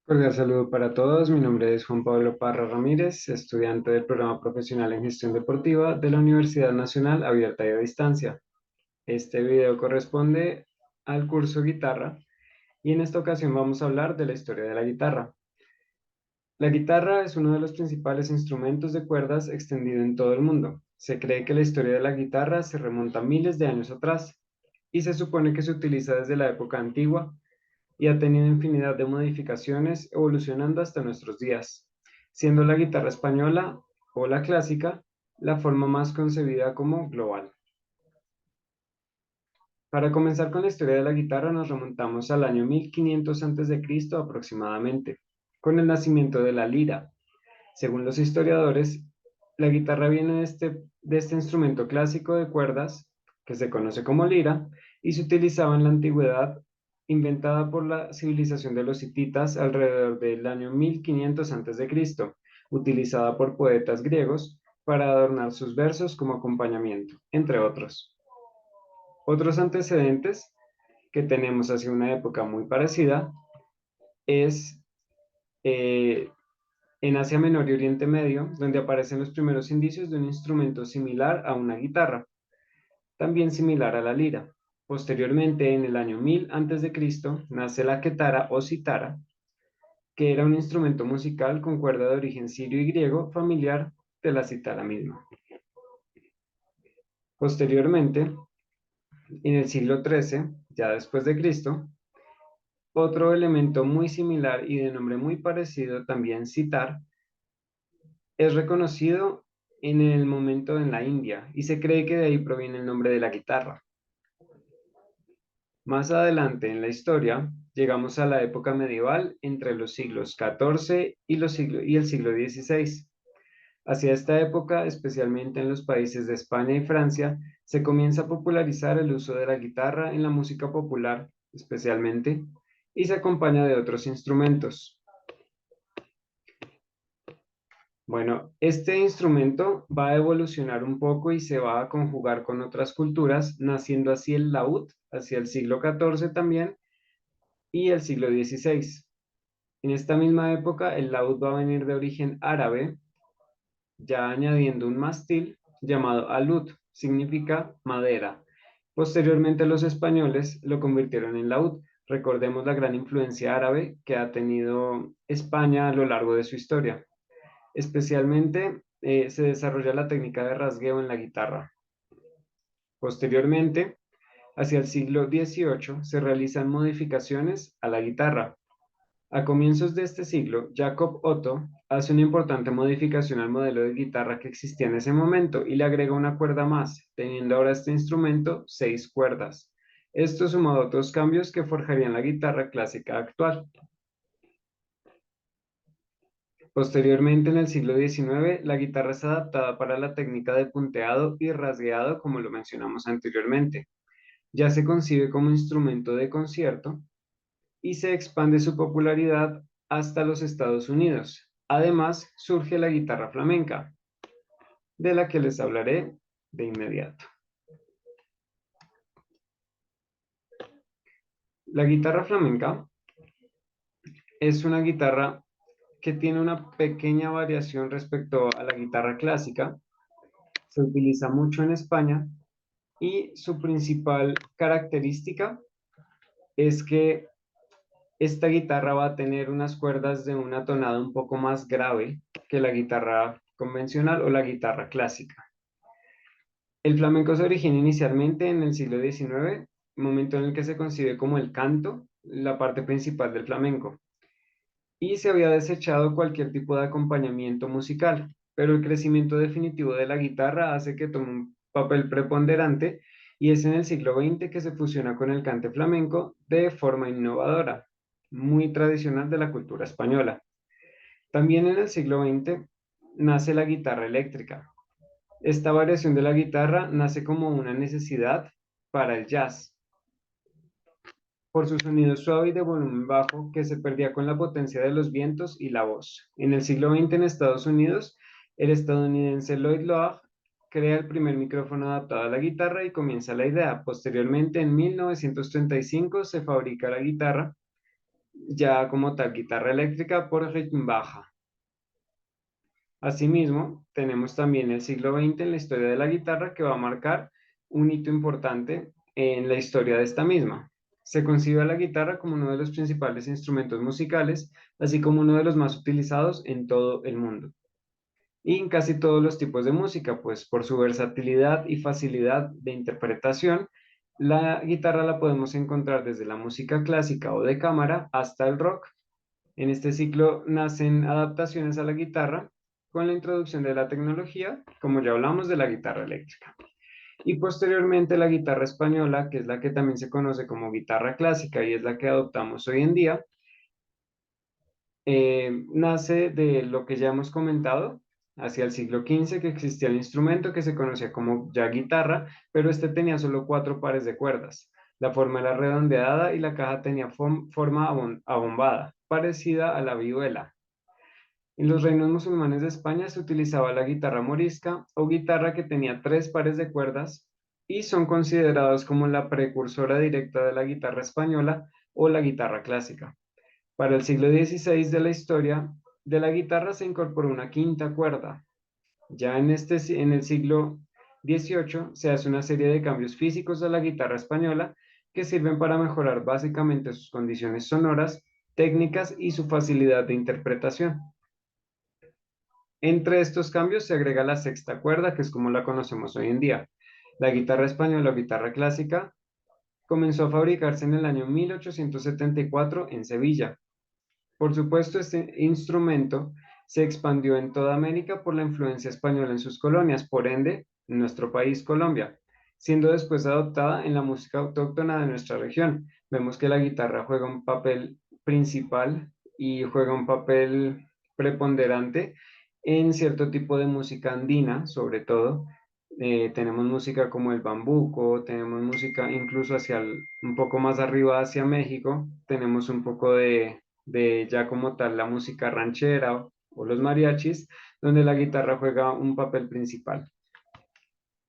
Cordial saludo para todos. Mi nombre es Juan Pablo Parra Ramírez, estudiante del programa profesional en gestión deportiva de la Universidad Nacional Abierta y a Distancia. Este video corresponde al curso guitarra y en esta ocasión vamos a hablar de la historia de la guitarra. La guitarra es uno de los principales instrumentos de cuerdas extendido en todo el mundo. Se cree que la historia de la guitarra se remonta miles de años atrás y se supone que se utiliza desde la época antigua y ha tenido infinidad de modificaciones, evolucionando hasta nuestros días, siendo la guitarra española o la clásica la forma más concebida como global. Para comenzar con la historia de la guitarra nos remontamos al año 1500 a.C. aproximadamente, con el nacimiento de la lira. Según los historiadores, la guitarra viene de este instrumento clásico de cuerdas, que se conoce como lira, y se utilizaba en la antigüedad, inventada por la civilización de los hititas alrededor del año 1500 a.C., utilizada por poetas griegos para adornar sus versos como acompañamiento, entre otros. Otros antecedentes que tenemos hacia una época muy parecida es eh, en Asia Menor y Oriente Medio, donde aparecen los primeros indicios de un instrumento similar a una guitarra, también similar a la lira. Posteriormente, en el año 1000 a.C., nace la quetara o citara, que era un instrumento musical con cuerda de origen sirio y griego familiar de la citara misma. Posteriormente, en el siglo XIII, ya después de Cristo, otro elemento muy similar y de nombre muy parecido, también citar, es reconocido en el momento en la India y se cree que de ahí proviene el nombre de la guitarra. Más adelante en la historia, llegamos a la época medieval entre los siglos XIV y el siglo XVI. Hacia esta época, especialmente en los países de España y Francia, se comienza a popularizar el uso de la guitarra en la música popular, especialmente, y se acompaña de otros instrumentos. Bueno, este instrumento va a evolucionar un poco y se va a conjugar con otras culturas, naciendo así el laúd hacia el siglo XIV también y el siglo XVI. En esta misma época, el laúd va a venir de origen árabe, ya añadiendo un mástil llamado alud, significa madera. Posteriormente, los españoles lo convirtieron en laúd. Recordemos la gran influencia árabe que ha tenido España a lo largo de su historia. Especialmente se desarrolla la técnica de rasgueo en la guitarra. Posteriormente, hacia el siglo XVIII, se realizan modificaciones a la guitarra. A comienzos de este siglo, Jacob Otto hace una importante modificación al modelo de guitarra que existía en ese momento y le agrega una cuerda más, teniendo ahora este instrumento 6 cuerdas. Esto sumado a otros cambios que forjarían la guitarra clásica actual. Posteriormente, en el siglo XIX, la guitarra es adaptada para la técnica de punteado y rasgueado, como lo mencionamos anteriormente. Ya se concibe como instrumento de concierto y se expande su popularidad hasta los Estados Unidos. Además, surge la guitarra flamenca, de la que les hablaré de inmediato. La guitarra flamenca es una guitarra que tiene una pequeña variación respecto a la guitarra clásica. Se utiliza mucho en España y su principal característica es que esta guitarra va a tener unas cuerdas de una tonada un poco más grave que la guitarra convencional o la guitarra clásica. El flamenco se origina inicialmente en el siglo XIX, momento en el que se concibe como el canto, la parte principal del flamenco, y se había desechado cualquier tipo de acompañamiento musical, pero el crecimiento definitivo de la guitarra hace que tome un papel preponderante y es en el siglo XX que se fusiona con el cante flamenco de forma innovadora, muy tradicional de la cultura española. También en el siglo XX nace la guitarra eléctrica. Esta variación de la guitarra nace como una necesidad para el jazz, por su sonido suave y de volumen bajo que se perdía con la potencia de los vientos y la voz. En el siglo XX en Estados Unidos, el estadounidense Lloyd Lowe crea el primer micrófono adaptado a la guitarra y comienza la idea. Posteriormente, en 1935, se fabrica la guitarra ya como tal guitarra eléctrica por Rickenbacker. Asimismo, tenemos también el siglo XX en la historia de la guitarra que va a marcar un hito importante en la historia de esta misma. Se concibe a la guitarra como uno de los principales instrumentos musicales, así como uno de los más utilizados en todo el mundo y en casi todos los tipos de música, pues por su versatilidad y facilidad de interpretación, la guitarra la podemos encontrar desde la música clásica o de cámara hasta el rock. En este ciclo nacen adaptaciones a la guitarra con la introducción de la tecnología, como ya hablamos de la guitarra eléctrica. Y posteriormente la guitarra española, que es la que también se conoce como guitarra clásica y es la que adoptamos hoy en día, nace de lo que ya hemos comentado, hacia el siglo XV, que existía el instrumento que se conocía como ya guitarra, pero este tenía solo cuatro pares de cuerdas. La forma era redondeada y la caja tenía forma abombada, parecida a la vihuela. En los reinos musulmanes de España se utilizaba la guitarra morisca o guitarra que tenía tres pares de cuerdas y son considerados como la precursora directa de la guitarra española o la guitarra clásica. Para el siglo XVI de la historia de la guitarra se incorporó una quinta cuerda. Ya en el siglo XVIII se hace una serie de cambios físicos a la guitarra española que sirven para mejorar básicamente sus condiciones sonoras, técnicas y su facilidad de interpretación. Entre estos cambios se agrega la sexta cuerda, que es como la conocemos hoy en día. La guitarra española o guitarra clásica comenzó a fabricarse en el año 1874 en Sevilla. Por supuesto, este instrumento se expandió en toda América por la influencia española en sus colonias, por ende, en nuestro país, Colombia, siendo después adoptada en la música autóctona de nuestra región. Vemos que la guitarra juega un papel principal y juega un papel preponderante en cierto tipo de música andina, sobre todo. Tenemos música como el bambuco, tenemos música incluso un poco más arriba hacia México, tenemos un poco de ya como tal la música ranchera o los mariachis, donde la guitarra juega un papel principal.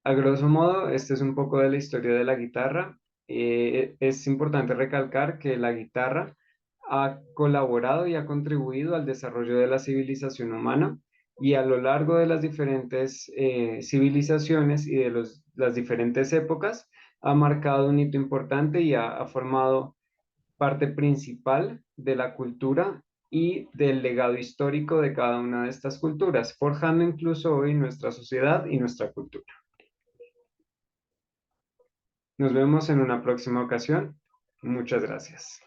A grosso modo, este es un poco de la historia de la guitarra. Es importante recalcar que la guitarra ha colaborado y ha contribuido al desarrollo de la civilización humana y a lo largo de las diferentes civilizaciones y de las diferentes épocas ha marcado un hito importante y ha formado parte principal de la cultura y del legado histórico de cada una de estas culturas, forjando incluso hoy nuestra sociedad y nuestra cultura. Nos vemos en una próxima ocasión. Muchas gracias.